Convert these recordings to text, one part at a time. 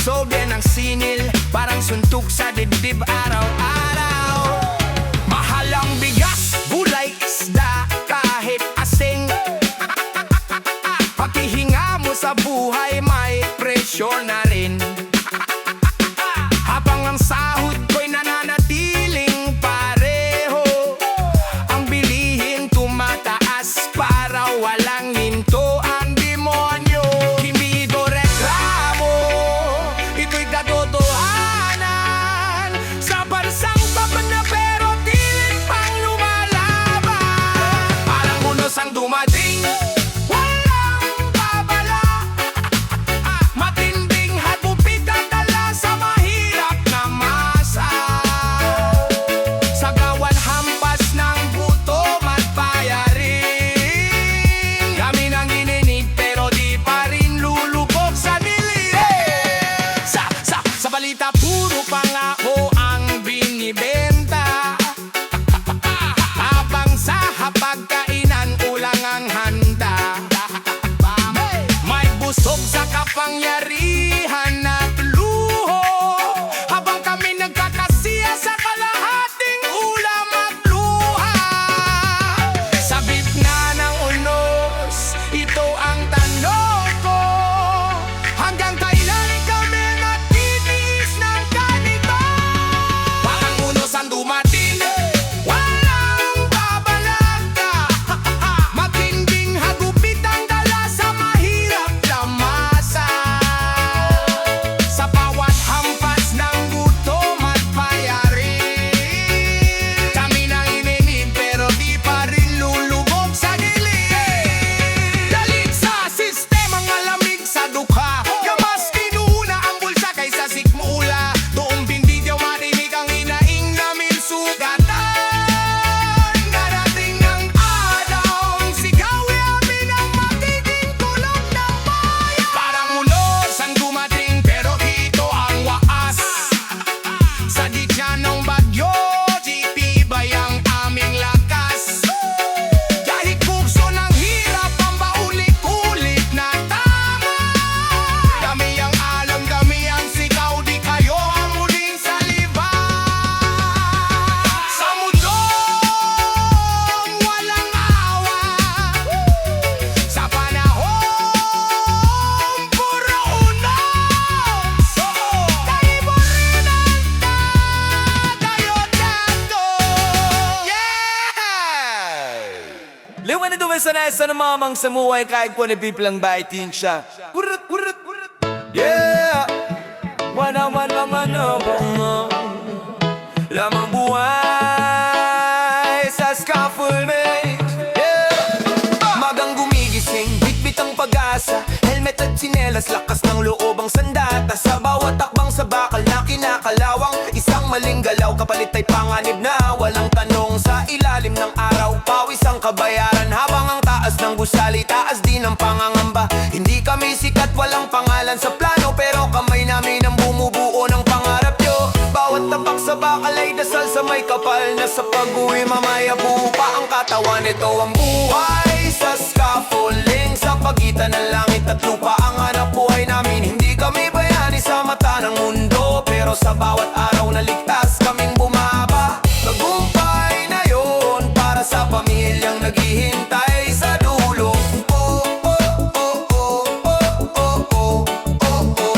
busog yan ang sinil, parang suntok sa dibdib araw-araw. Mahal ang bigas, gulay, isda, kahit asing. Paghihinga mo sa buhay may presyo na rin. Habang ang sahod ko'y nananatiling pareho, ang bilihin tumataas para walang hinto ang demonyo. Hindi ko reklamo, ito'y katotohanan. Sa bansang tapat na pero tilit pang lumalaban. Parang unos ang dumating, walang babala. Matinding hagupit ang dala sa mahirap na masa. Sagawan hampas ng gutom at bayarin. Kami nang ininig pero di pa rin lulubog sa dilim. Sa balita puro pangako ang binibenta. Habang sa hapagkainan ulang ang handa. May busog sa kapangyarihan at luho, habang kami nagkakasiya sa kalahating ulam at luha. Sa bitna ng unos, ito ang tanong ko, hanggang kailan kami nagtitiis ng ganito? Parang unos ang dumating, walang babalaga. Matinding hagupit ang dala sa mahirap na masa. Sa bawat hampas ng gutom at bayarin, kami nang ininig pero di pa rin lulubog sa dilim. Dalig sa sistemang alamig sa dukha, yung mas kinuuna ang bulsa kaysa sikmula. Doong bindigyaw marinig ang hinaing namin sugatan. Darating ng araw, sigawi amin ang magiging tulog ng bayan. Parang unos ang dumating pero ito ang waas. Sa gitna ng bagyo, di tibay ang aming lakas. Kahit bugso ng hirap ang paulit-ulit na tama. Kami ang alam, kami ang sigaw, di kayo ang muling saliban. Sa mundong walang awa, sa panahon puro unos, tayo mo rin ang tagayot-dato. Yeah! Liwan na duman sa nasa ng mamang samuhay kahit po nabiblang baitin siya. Kurut, kurut, kurut. Yeah! Wanaman mga nabang lamang buhay sa scaffolding. Yeah! Magang gumigising, bitbit ang pag-asa, helmet at tsinelas, lakas ng loob ang sandata. Sa bawat takbang sa bakal na kinakalawang, isang maling galaw kapalit ay panganib na walang tanong. Sa ilalim ng araw, pawis ang kabayaran, habang ang taas ng gusali, taas din ang pangangamba. Hindi kami sikat, walang pangalan sa plano, pero kamay namin ang bumubuo ng pangarap nyo. Bawat tapak sa bakal ay dasal sa may kapal, na sa pag-uwi mamaya buo pa ang katawan. Ito ang buhay sa scaffolding, sa pagitan ng langit at lupa ang hanap buhay namin. Hindi kami bayani sa mata ng mundo, pero sa bawat araw na ligtas kaming bumaba. Tagumpay na yon para sa pamilyang naghihintay sa dulo. Oh, oh, oh, oh, oh, oh, oh, oh, oh,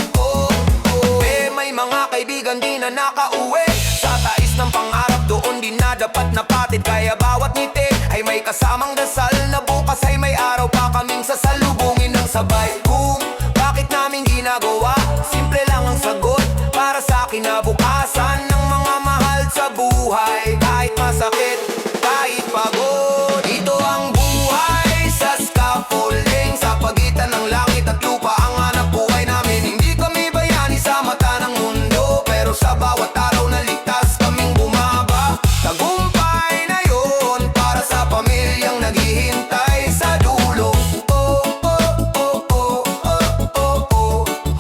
oh. Eh, may mga kaibigan di na nakauwi, sa tais ng pangarap doon din na dapat napatid. Kaya bawat ngiti ay may kasamang dasal, na bukas ay may araw pa kaming sasalubungin ng sabay. Kung bakit namin ginagawa, simple lang ang sagot para sa kinabukasan ng mga mahal sa buhay. Kahit masakit, kahit pagod, ito ang buhay sa scaffolding, sa pagitan ng langit at lupa ang hanap buhay namin. Hindi kami bayani sa mata ng mundo, pero sa bawat araw na ligtas kaming bumaba. Tagumpay na yon para sa pamilyang naghihintay sa dulo. Oh, oh, oh, oh, oh, oh, oh,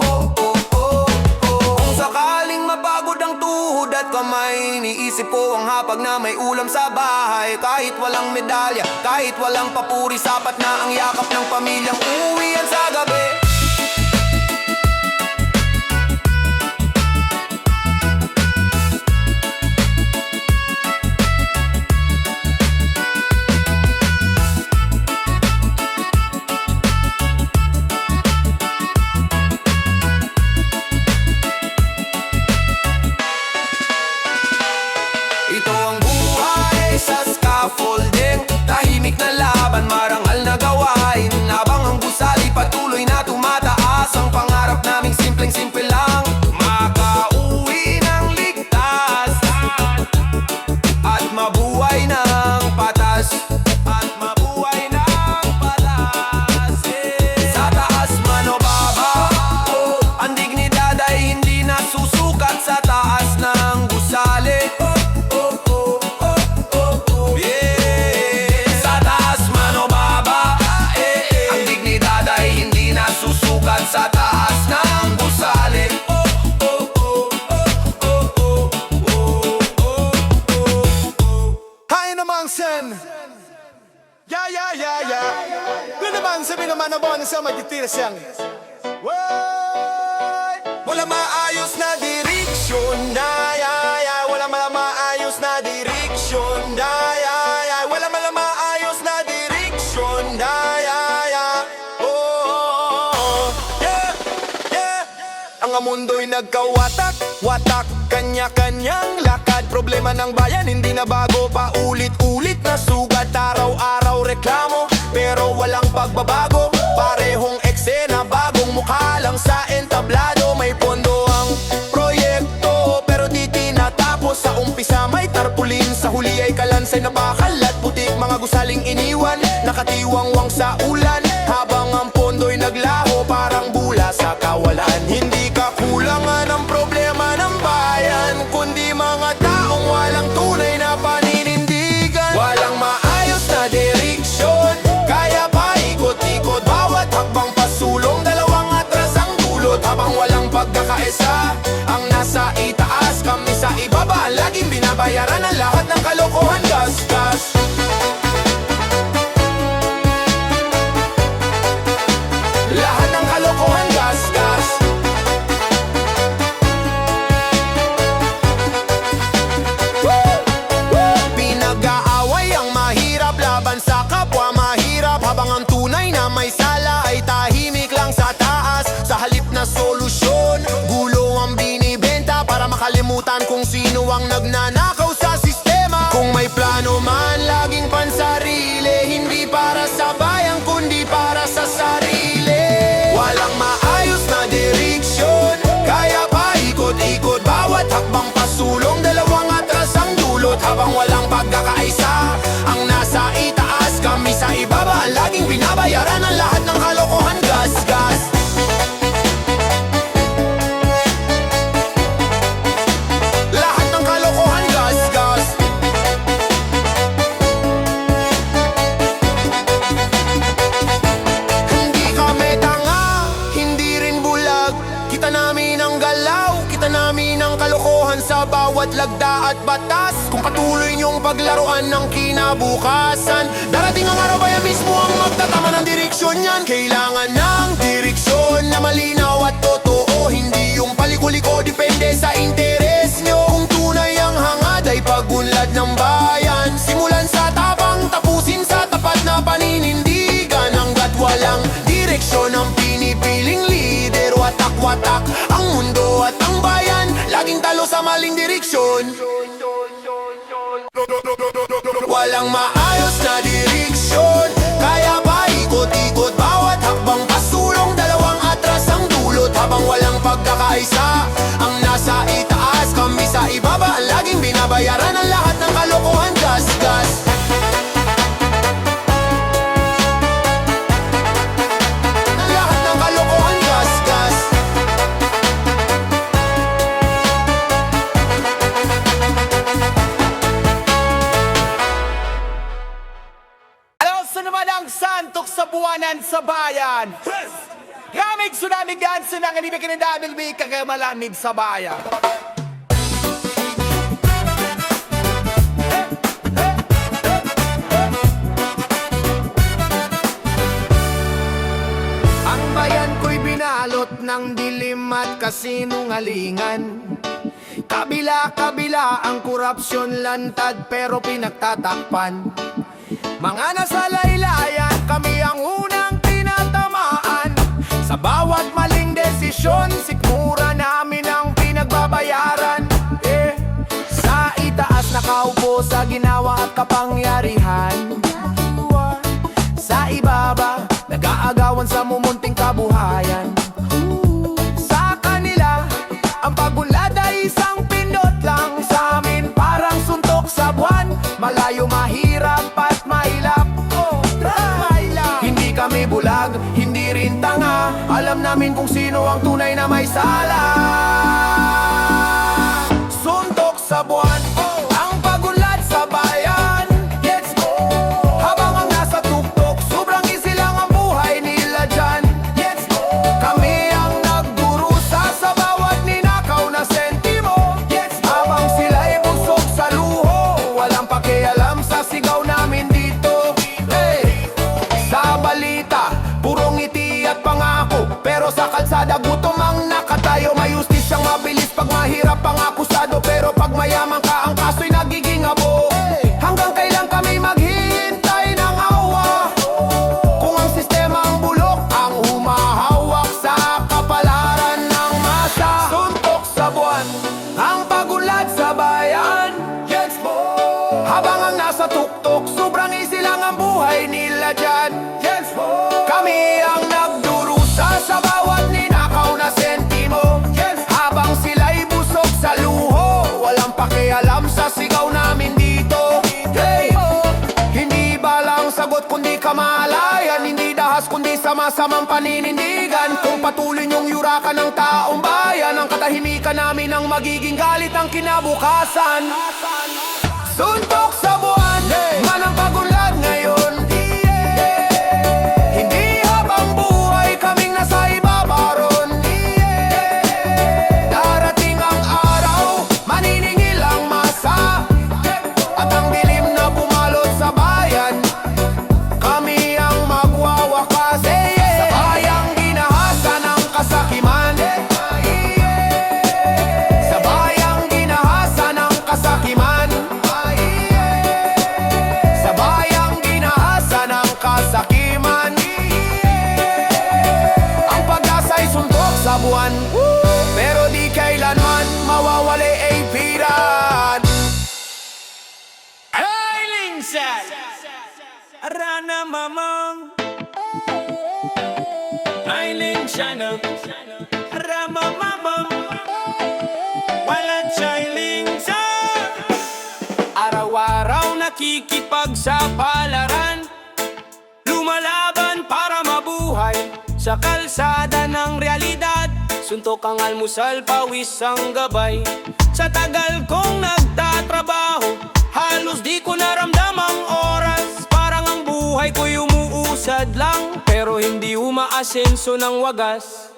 oh, oh, oh. Kung sakaling mapagod ang tuhod at kamay, iniisip ko ang hapag na may ulam sa bahay. Kahit walang medalya, kahit walang papuri, sapat na ang yakap ng pamilyang uuwian sa gabi. bana bana sa magitira siyang. Wala maayos na direksyon, wala maayos na direksyon, wala maayos na direksyon, oh, yeah, yeah. Ang mundo'y nagkawatak, kanya-kanyang lakad. Problema ng bayan hindi na bago, paulit-ulit na sugat. Araw-araw reklamo, pero walang pagbabago. Parehong eksena, bagong mukha lang sa entablado. May pondo ang proyekto, pero di tinatapos. Sa umpisa may tarpulin, sa huli ay kalansay na bakal at putik. Mga gusaling iniwan, nakatiwangwang sa ulan. Habang ang pondo'y naglaho, parang bula sa kawalan. Hindi kakulangan ang problema ng bayan, kundi mga taong walang tunay na paninindigan. Walang maayos na direksyon, kaya paikot-ikot. Bawat hakbang pasulong, dalawang atras ang dulot. Habang walang pagkakaisa, ang nasa itaas, kami sa ibaba. Laging binabayaran ang lahat ng kalokohan, gas-gas. Lahat ng kalokohan, gas-gas. Pinag-aaway ang mahirap laban sa kapwa mahirap. Habang ang tunay na may sala ay tahimik lang sa taas. Sa halip na solusyon, gulo ang binibenta para makalimutan kung sino ang nagnanakaw sa sistema. Kung may plano man, laging pansarili, hindi para sa bayan kundi para sa sarili. Walang maayos na direksyon, kaya paikot-ikot. Bawat hakbang pasulong, dalawang atras ang dulot. Habang walang pagkakaisa, ang nasa itaas, kami sa ibaba. Laging binabayaran ang lahat ng kalokohan, gas-gas. Lahat ng kalokohan, gas-gas. Hindi kami tanga, hindi rin bulag. Kita namin ang galaw, kita namin ang kalokohan sa bawat lagda at batas. Kung patuloy niyong paglaruan ng kinabukasan, darating ang araw bayan mismo ang magtatama ng direksyon yan. Kailangan ng direksyon na malinaw at totoo, hindi yung paliko-liko, depende sa interes nyo. Kung tunay ang hangad ay pagunlad ng bayan, simulan sa tapang, tapusin sa tapat na paninindigan. Hanggat walang direksyon ang pinipiling lider, watak-watak ang mundo at ang bayan, laging talo sa maling direksyon. Walang maayos na direksyon, kaya paikot-ikot. Bawat hakbang pasulong, dalawang atras ang dulot. Habang walang pagkakaisa, ang nasa itaas, kami sa ibaba. Laging binabayaran ang lahat ng kalokohan, gas-gas. Lahat ng kalokohan, gas-gas. Alonso naman ang santok sa buwanan sa bayan. Gamig tsunami ganso ng ibig kinandamil kagamalamig sa bayan. Ang bayan ko'y binalot ng dilim at kasinungalingan. Kabila-kabila ang korupsyon, lantad pero pinagtatakpan. Mga nasa laylayan, kami ang unang tinatamaan. Sa bawat maling desisyon, sikmura namin ang pinagbabayaran. Sa itaas nakaupo sa ginawa at kapangyarihan. Sa ibaba, nag-aagawan sa mumunting kabuhayan. Sa kanila, ang pagunlad ay isang pindot lang. Sa amin parang suntok sa buwan, malayo, mahirap at mailap. Hindi kami bulag, hindi rin tanga. Alam namin kung sino ang tunay na may sala. Suntok sa buwan, ang pagunlad sa bayan. Let's go! Habang ang nasa tuktok, sobrang easy lang ang buhay nila dyan. Let's go! Kami ang nagdurusa sa bawat ninakaw na sentimo. Let's go! Habang sila'y busog sa luho, walang pakialam sa sigaw namin dito. Sa balita, purong masamang paninindigan. Kung patuloy niyong yurakan ng taong bayan, ang katahimikan namin ang magiging galit ng kinabukasan. Suntok sa buwan, man ang pagunlad ngayon. Hindi habang buhay kaming nasa ibabaron. Darating ang araw, maniningil ang masa, at ang dilim na bumalot sa bayan, kami ang magwawakas. Sa bayang ginahasa ng kasakiman, sa bayang ginahasa ng kasakiman, sa bayang ginahasa ng kasakiman. Ang pag-asa'y suntok sa buwan, pero di kailanman mawawali ay piran. Ay, Lingsan! Arana mamang Ay, Lingsan Arama mamang Walat siya'y Lingsan. Araw-araw nakikipagsapalaran, lumalaban para mabuhay sa kalsada ng realidad. Suntok ang almusal, pawis ang gabay. Sa tagal kong nagtatrabaho, halos di ko naramdam ang oras. Parang ang buhay ko'y umuusad lang, pero hindi umaasenso ng wagas.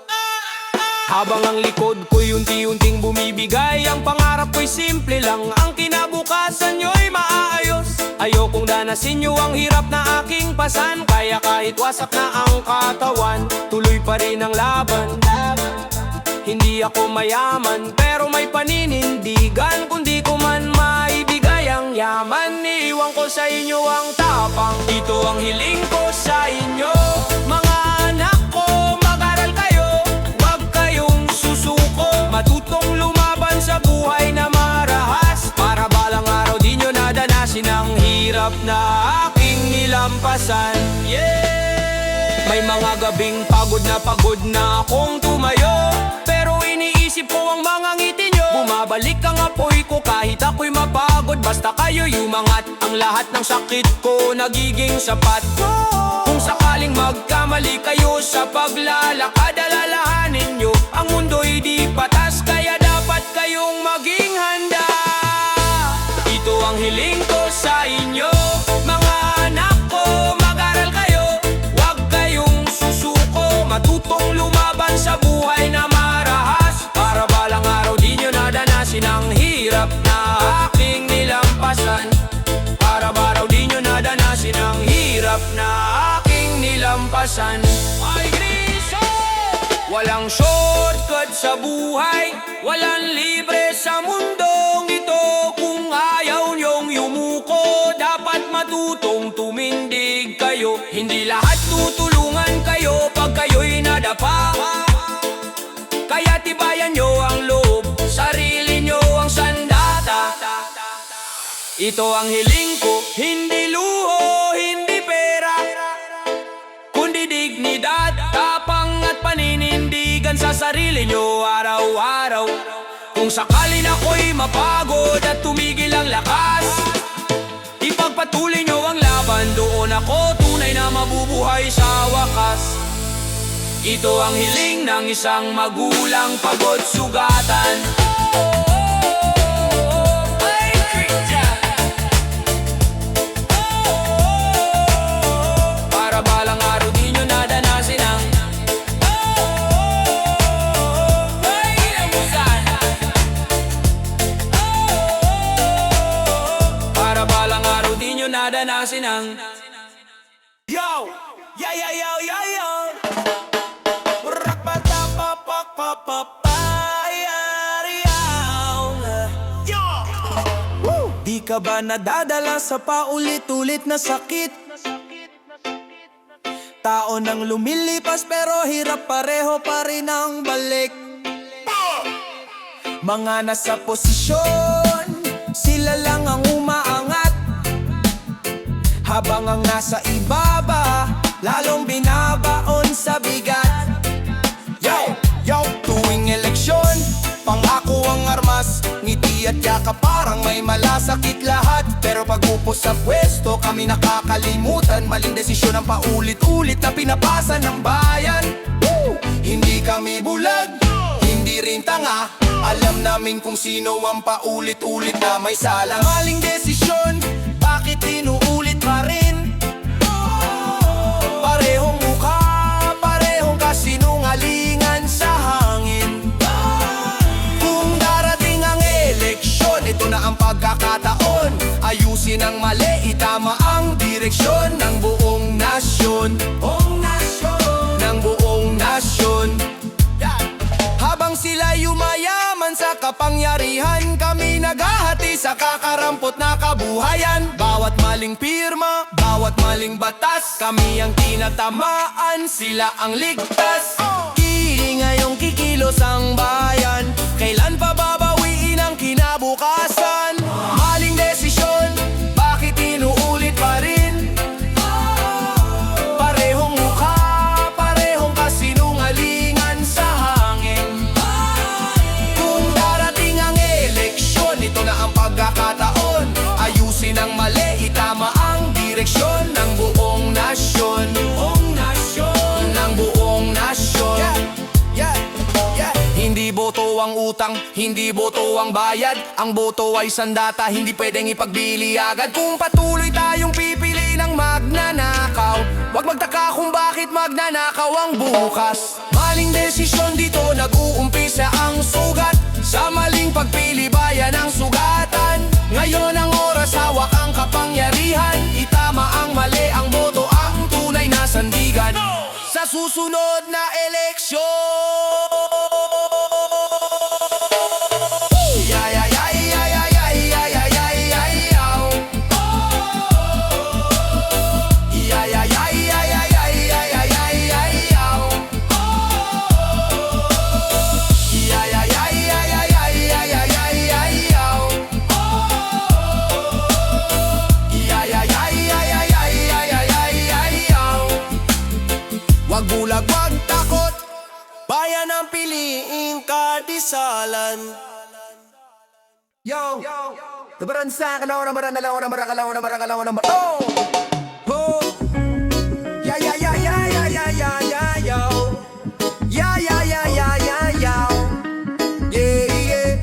Habang ang likod ko'y unti-unting bumibigay, ang pangarap ko'y simple lang, ang kinabukasan nyo'y maayos. Ayokong danasin nyo ang hirap na aking pasan, kaya kahit wasak na ang katawan, tuloy pa rin ang laban. Hindi ako mayaman, pero may paninindigan. Kung di ko man maibigay ang yaman, iiwan ko sa inyo ang tapang. Ito ang hiling ko sa inyo, mga anak ko, mag-aral kayo, huwag kayong susuko. Matutong lumaban sa buhay na marahas, para balang araw di nyo nadanasin ang hirap na aking nilampasan. May mga gabing pagod na akong tumayo, pero iniisip ko ang mga ngiti nyo. Bumabalik ang apoy ko kahit ako'y mapagod, basta kayo yumangat. Ang lahat ng sakit ko nagiging sapat. Kung sakaling magkamali kayo sa paglalakad, alalahanin nyo, ang mundo'y di patas, kaya dapat kayong maging handa. Ito ang hiling ko sa inyo, mga anak ko, mag-aral kayo, huwag kayong susuko. Matutong lumaban sa buhay na marahas, para balang araw di nyo nadanasin ang hirap na aking nilampasan. Para balang araw di nyo nadanasin ang hirap na aking nilampasan. Ay, Griso! Walang shortcut sa buhay, walang libre sa mundong ito. Kung ayaw nyong yumuko, dapat matutong tumindig kayo. Hindi lahat tutulungan kayo pag kayo'y nadapa, kaya tibayan nyo ang loob, sarili nyo ang sandata. Ito ang hiling ko, hindi luho, hindi pera, kundi dignidad, tapang at paninindigan sa sarili nyo araw-araw. Kung sakalin ako'y mapagod at tumigil ang lakas, ipagpatuloy nyo ang laban, doon ako tunay na mabubuhay sa wakas. Ito ang hiling ng isang magulang, pagod sugatan. Ay, Christian! Para balang araw di nyo nadanasin ang ay, inamusan. Para balang araw di nyo nadanasin ang yo! Yeah, yeah, yo, yo, yo! Di ka ba nadadala sa paulit-ulit na sakit? Taon ang lumilipas pero hirap pareho pa rin ang balik. Mga nasa posisyon, sila lang ang umaangat, habang ang nasa ibaba, lalong binabaon sa bigat. Yo, yo, tuwing eleksyon, pangako ang armas, ngiti at yaka parang may malasakit lahat. Pero pag upo sa pwesto kami nakakalimutan. Maling desisyon ang paulit-ulit na pinapasa ng bayan. Hindi kami bulag, hindi rin tanga. Alam namin kung sino ang paulit-ulit na may sala. Maling desisyon, bakit inuulit pa rin? Parehong mukha, parehong kasinungalingan sa hangin. Kung darating ang eleksyon, ito na ang pagkakataon. Ayusin ang mali, itama ang direksyon ng buong nasyon. Ng buong nasyon. Habang sila yumayaman sa kapangyarihan, kami naghahati sa kakarampot na kabuhayan. Bawat maling pirma, bawat maling batas, kami ang tinatamaan, sila ang ligtas. Ngayong kikilos ang bayan, kailan pa babawiin ang kinabukasan? Maling desisyon, bakit inuulit pa rin? Parehong mukha, parehong kasinungalingan sa hangin. Kung darating ang eleksyon, ito na ang pagkakataon. Ayusin ang mali, itama ang direksyon ng buong nasyon. Ng buong nasyon. Hindi boto ang utang, hindi boto ang bayad. Ang boto ay sandata, hindi pwedeng ipagbili agad. Kung patuloy tayong pipili ng magnanakaw, wag magtaka kung bakit magnanakaw ang bukas. Maling desisyon dito, nag-uumpisa ang sugat. Sa maling pagpili, bayan ang sugatan. Ngayon ang oras, hawak ang kapangyarihan. Itama ang mali, ang boto ang tunay na sandigan. Sa susunod na eleksyon. Wag bulag, wag takot, bayan ang piliin kadisalan. Yo, tabaran sa kalaw na baran, kalaw na baran, kalaw na baran, kalaw na baran. Oh, oh, ya ya ya ya ya ya ya ya yo, ya ya ya ya ya ya, yeah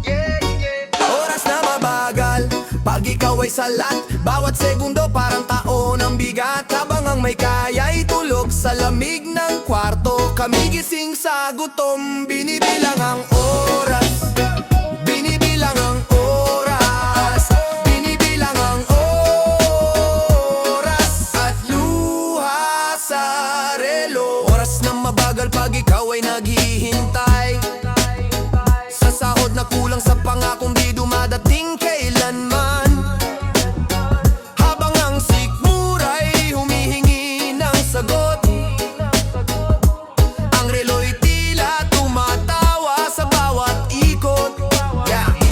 yeah. Oras na mabagal, pag ikaw ay salat, bawat segundo parang taon ang bigat. Habang ang may kaya'y tulog sa lamig ng kwarto, kami gising sa gutom, binibilang ang oras. Binibilang ang oras. Binibilang ang oras. At luha sa relo. Oras na mabagal pag ikaw ay naghihintay sa sahod na kulang sa pangakong di dumadating kailanman. Habang ang sikmura'y humihingi ng sagot, ang relo'y tila tumatawa sa bawat ikot.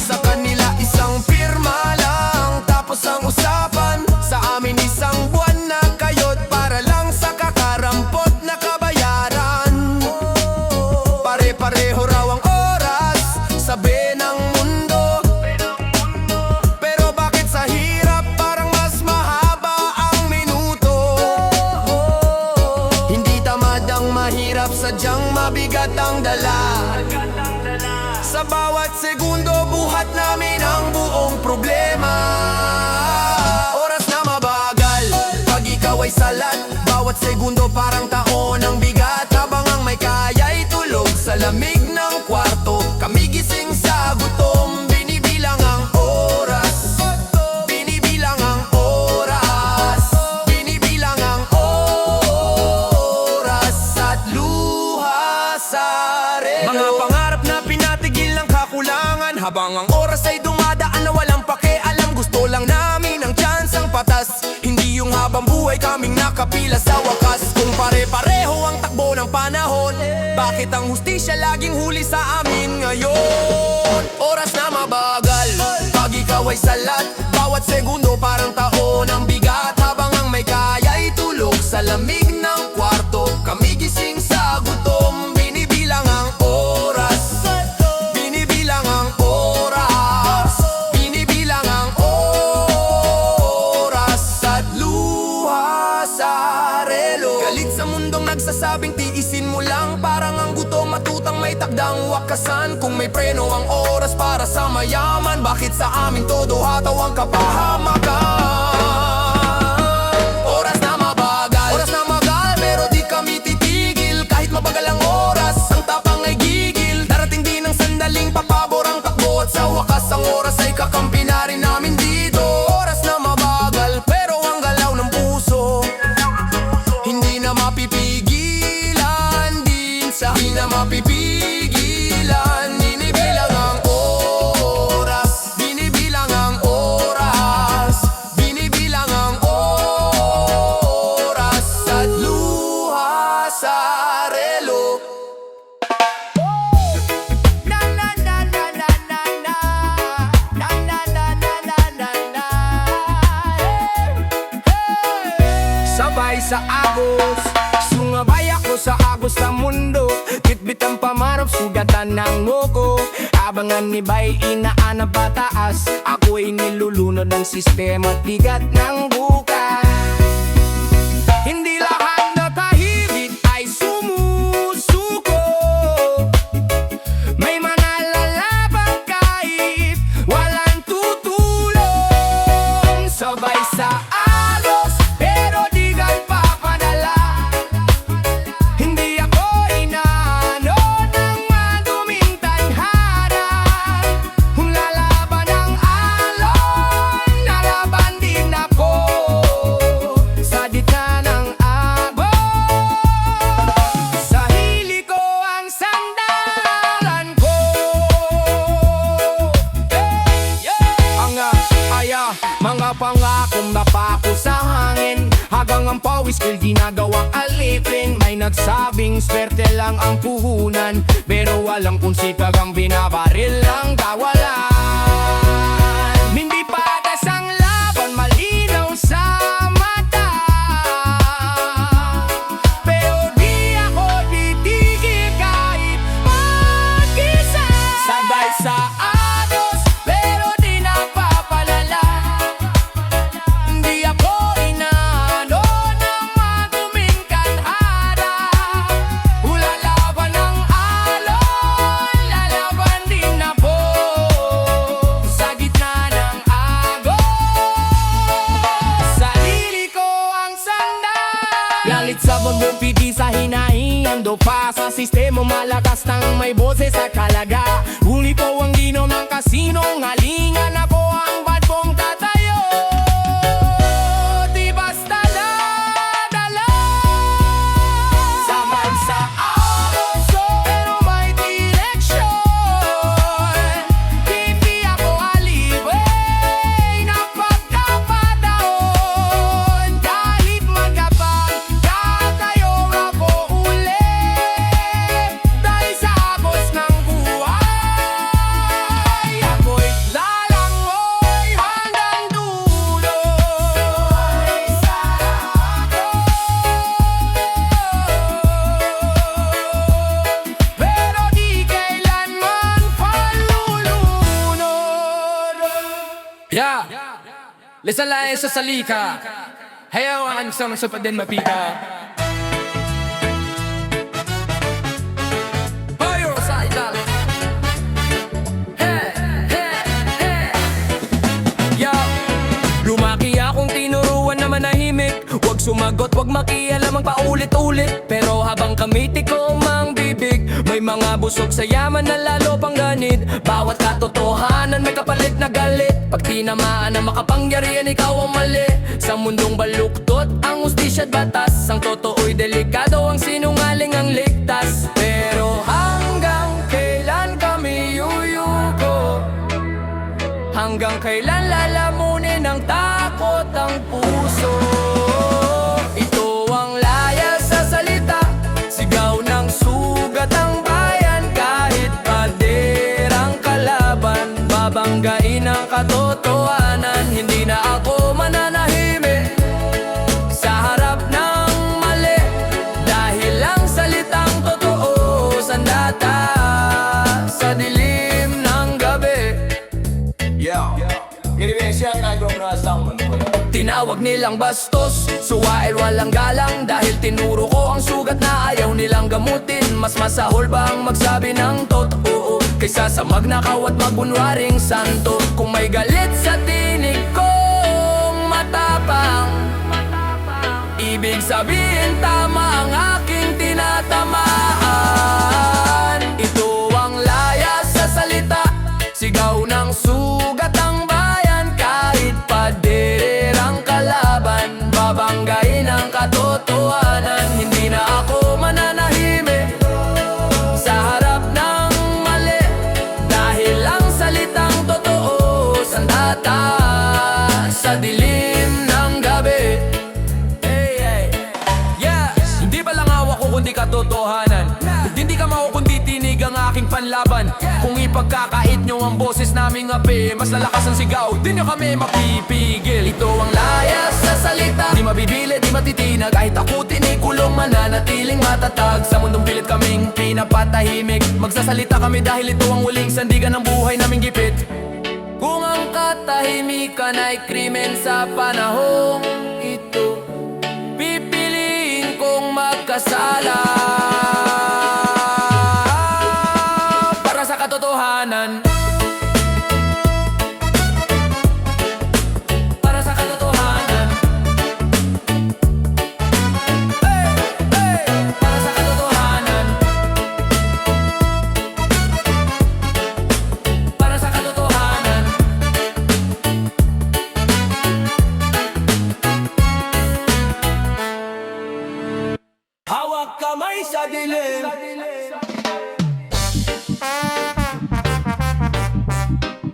Sa kanila isang pirma lang, tapos ang usapan. Sa amin isang buwan na kayod para lang sa kakarampot na kabayaran. Pare-pareho raw ang oras, sabi ng mundo. Pero bakit sa hirap parang mas mahaba ang minuto? Hindi tamad ang mahirap, sadyang mabigat ang dala. Sa bawat segundo, buhat namin ang buong problema. Oras na mabagal, pag ikaw ay salat, bawat segundo parang taon ang bigat. Habang ang may kaya'y tulog sa lamig ng kwarto, kami gising sa gutom, binibilang ang oras. Binibilang ang oras. Binibilang ang oras. At luha sa relo. Mga pangarap na pinatigil ng kakulangan, habang ang oras ay dumadaan na walang pakialam. Gusto lang namin ang tsansang patas, hindi yung habang buhay kaming nakapila sa wakas. Kung pare-pareho ang takbo ng panahon, bakit ang hustisya laging huli sa amin ngayon? Oras na mabagal, pag ikaw ay salat, bawat segundo parang taon ang bigat. Habang ang may kaya'y tulog sa lamig ng kwarto, kami gising sa gutom, binibilang ang oras. Binibilang ang oras. kalakasan kung may preno ang oras para sa mayaman? Bakit sa amin todo hataw ang kapahamakan? Oras na mabagal pero di kami titigil. Kahit mabagal ang oras, ang tapang ay gigil. Darating din ang sandaling papabor ang takbo, at sa wakas ang oras ay kakampi na rin namin dito. Oras na mabagal pero ang galaw ng puso hindi na mapipigilan din sa hindi na mapipigilan. Binibilang ang oras, binibilang ang oras, binibilang ang oras at luha sa relo. Na na na na na na na na na na na na na. Sabay sa agos, sumabay ako sa agos ng mundo. Bitbit ang pamarap, sugatan ng ngoko. Abangan ni Bay, inaanap pataas. Ako'y nilulunod ng sistema at bigat ng bukas. Hindi lahat na tahimik ay sumusuko. May mga lalaban kahit walang tutulong. Sabay sa agos, pero di nagpapadala. Hindi ako inaano ng maduming tadhana. Kung lalaban ang alon, lalaban din ako. Sa gitna ng agos, sa hili ko ang sandalan ko. Mga pangakong napako sa hangin, hanggang ang pawis ko'y ginagawang alipin. May nagsabing swerte lang ang puhunan, pero walang kung sikagang binabaril ang kawalan. Hindi patas ang laban, malinaw sa mata, pero di ako titigil kahit mag-isa. Sabay sa agos, pero di napapalala. Hindi ako inaano ng maduming kanhara. Ulalaban ang alon, lalaban din ako. Sa gitna ng agos, sarili ko ang sandal. Langit sa bundong piti sa hinahingan, do pa sa sistema malakas ng may boses sa kalaga. Huli ko ang ginom ng kasino, ngalingan ako ang badbong tatayo. Di basta dala sabay sa agos, pero may direksyon. Hindi ako alibay ng pagkapataon. Kahit magabang, tatayong ako ulit. Dahil sa agos ng buhay, ako'y lalangoy hanggang dulo. Sa agos, pero di kailanman palulunod. Yeah, listen lang sa salika. Hayawaan sa mga sapat din mapika. Fire sa ilalim. Hey, hey, hey. Yeah, lumaki akong tinuruan na manahimik. Huwag sumagot, huwag makialam ang paulit-ulit. Pero habang kamiti ko mang bibig, may mga busog sa yaman na lalo pang ganid. Bawat katotohanan may kapalit na galit. Pag tinamaan na makapangyarihan, ikaw ang mali. Sa mundong baluktot, ang ustisya at batas. Ang totoo'y delikado, ang sinungaling ang ligtas. Pero hanggang kailan kami yuyuko? Hanggang kailan lalamunin ng takot ang puso? Ito ang laya sa salita, sigaw ng sugat ang bayan. Kahit paderang kalaban, babanggain ang katotohanan. Hindi na ako mananahimik sa harap ng mali, dahil ang salitang totoo sandata sa dilim ng gabi. Tinawag nilang bastos, suwail walang galang. Dahil tinuro ko ang sugat na ayaw nilang gamutin. Mas masahol bang magsabi ng totoo? kaysa sa magnakaw at magbunwaring santo. Kung may galit sa tinig kong matapang, ibig sabihin tama ang aking tinatamaan. Ito ang laya sa salita, sigaw ng sugat ang bayan. Kahit paderang kalaban, babanggain ang katotohanan. Hindi na ako mananahimik sa harap ng mali, dahil ang salitang totoo sandata sa dilim ng gabi. Hindi ba lang hawak ko kundi katotohanan? Hindi ka mao kundi tinig ang aking panlaban. Kung ipagkakait nyo ang boses naming api, mas lalakas ang sigaw, di nyo kami mapipigil. Ito ang laya sa salita, di mabibili, di matitinag. Kahit ako tinikulong, mananatiling matatag. Sa mundong pilit kaming pinapatahimik, magsasalita kami dahil ito ang huling sandigan ng buhay naming gipit. Kung ang katahimikan ay krimen sa panahong ito, pipiliin kong magkasala para sa katotohanan. Para sa katotohanan. Hey, hey, para sa katotohanan. Para sa katotohanan. Hawak kamay sa dilim,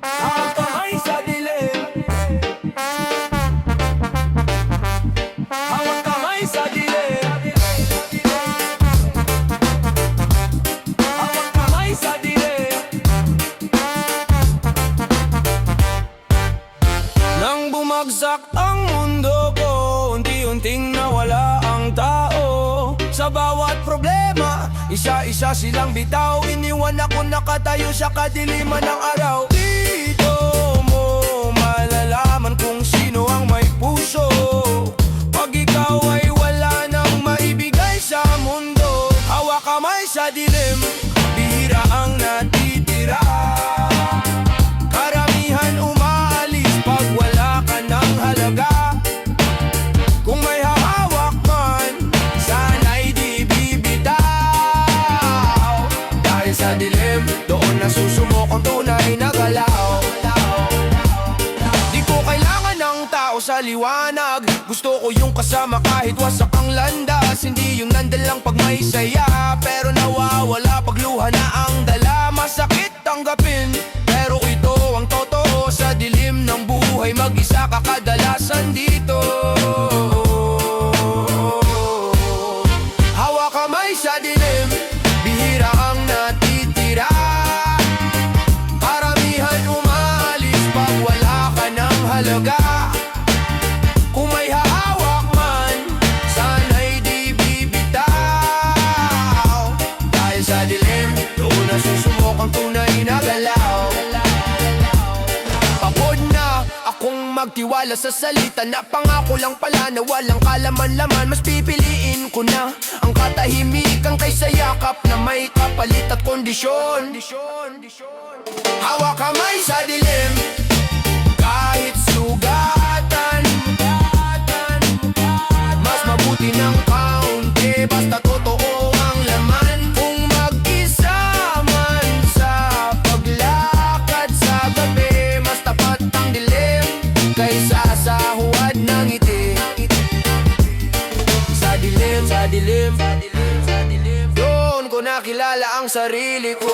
hawak kamay sa dilim, hawak kamay sa dilim, hawak kamay sa dilim. Nang bumagsak ang mundo ko, unti-unting nawala ang tao. Sa bawat problema, isa-isa silang bitaw. Iniwan ako nakatayo sa kadiliman ng araw. Dito mo malalaman kung sino ang may puso, pag ikaw ay wala nang maibigay sa mundo. Hawak kamay sa dilim, bihira ang natitira. Karamihan umaalis pag wala ka ng halaga. Kung may hahawak man, sana'y di bibitaw. Dahil sa dilim, doon nasusubok ang tunay na galaw. Di ko kailangan ng tao sa liwanag, gusto ko yung kasama kahit wasak ang landas. Hindi yung nandalang pag may saya, pero nawawala pag luha na ang dala. Masakit tanggapin, pero ito ang totoo. Sa dilim ng buhay, mag-isa ka kadalasan dito. Hawak kamay sa dilim, bihira ang natitira. Karamihan umaalis pag wala ka ng halaga. Kung may hahawak man, sana'y di bibitaw. Dahil sa dilim, doon nasusubok ang tunay na galaw. Pagod na akong magtiwala sa salita na pangako lang pala na walang kalaman-laman. Mas pipiliin ko na ang katahimikan kaysa yakap na may kapalit at kondisyon. Hawak kamay sa dilim, kahit sugatan. Mas mabuti ng kaunti, basta totoo ang laman. Kung mag-isa man sa paglakad sa gabi, mas tapat ang dilim kaysa sa huwad ng ngiti. Sa dilim, sa dilim, sa dilim, sa dilim, doon ko nakilala ang sarili ko.